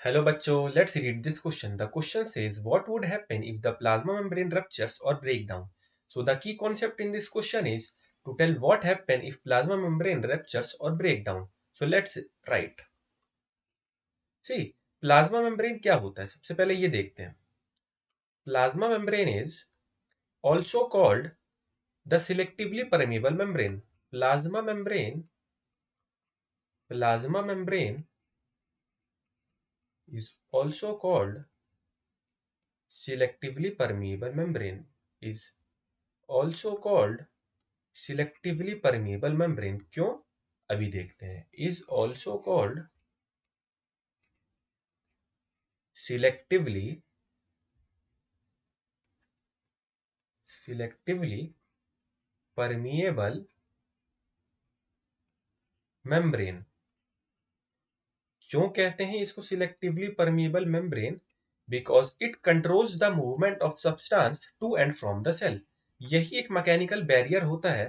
Hello bachcho, let's read this question. The question says, what would happen if the plasma membrane ruptures or break down? So the key concept in this question is to tell what happen if plasma membrane ruptures or break down. So let's write. See, plasma membrane क्या होता है? सबसे पहले ये देखते हैं. Plasma membrane is also called the selectively permeable membrane. Plasma membrane is also called selectively permeable membrane. Is also called selectively permeable membrane. क्यों? अभी देखते हैं. Is also called selectively permeable membrane. क्यों कहते हैं इसको selectively permeable membrane? Because it controls the movement of substance to and from the cell. यही एक मैकेनिकल बैरियर होता है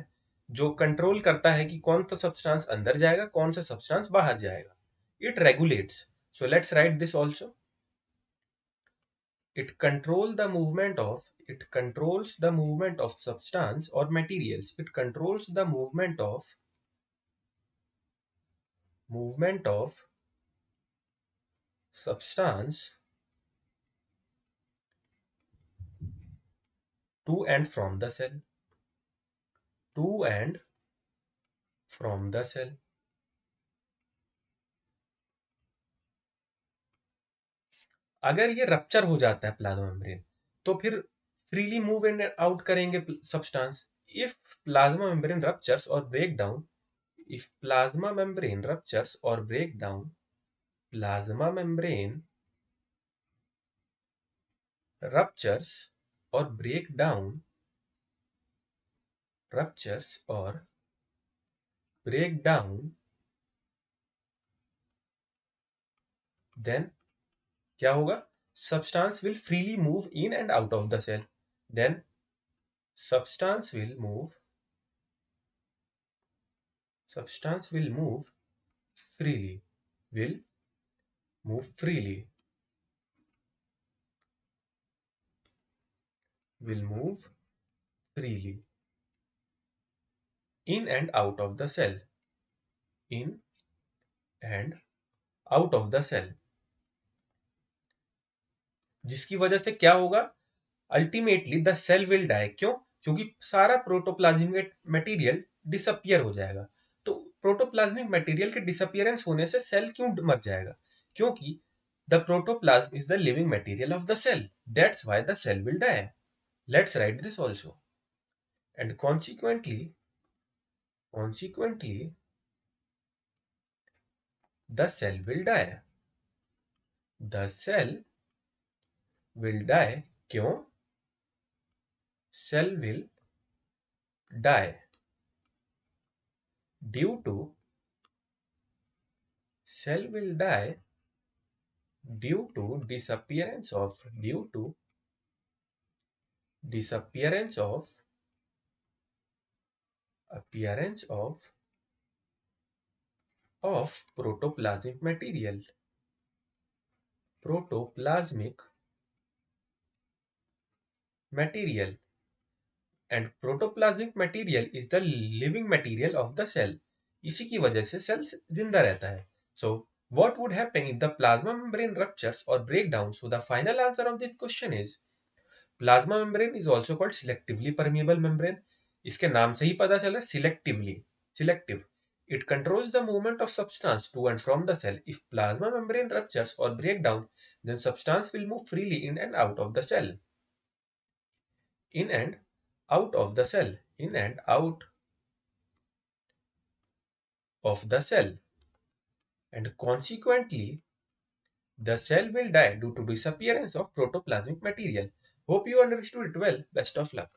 जो कंट्रोल करता है कि कौन सा सब्सटेंस अंदर जाएगा, कौन सा सब्सटेंस बाहर जाएगा. It regulates. So let's write this also. It controls the movement of substance or materials. It controls the movement of substance to and from the cell. To and from the cell. अगर ये rupture हो जाता है plasma membrane तो फिर freely move in out करेंगे substance. If plasma membrane ruptures और break down if plasma membrane ruptures or break down plasma membrane ruptures or break down ruptures or break down then क्या होगा? Substance will freely move in and out of the cell. Then substance will move freely. Will move freely. Will move freely in and out of the cell. In and out of the cell. जिसकी वजह से क्या होगा? Ultimately the cell will die. क्यों? क्योंकि सारा protoplasmic material disappear हो जाएगा. तो प्रोटोप्लाज्मिक मटेरियल के डिसअपियरेंस होने से सेल क्यों मर जाएगा? क्योंकि the protoplasm is the living material of the cell. That's why the cell will die. Let's write this also. And consequently the cell will die. The cell will die. क्यों? Cell will die due to disappearance of protoplasmic material. And protoplasmic material is the living material of the cell. इसी की वजह से cell जिंदा रहता है. So what would happen if the plasma membrane ruptures or break down? So the final answer of this question is plasma membrane is also called selectively permeable membrane. इसके नाम से ही पता चला selective. It controls the movement of substance to and from the cell. If plasma membrane ruptures or break down, then substance will move freely in and out of the cell. In and out of the cell. In and out of the cell. And consequently, the cell will die due to disappearance of protoplasmic material. Hope you understood it well. Best of luck.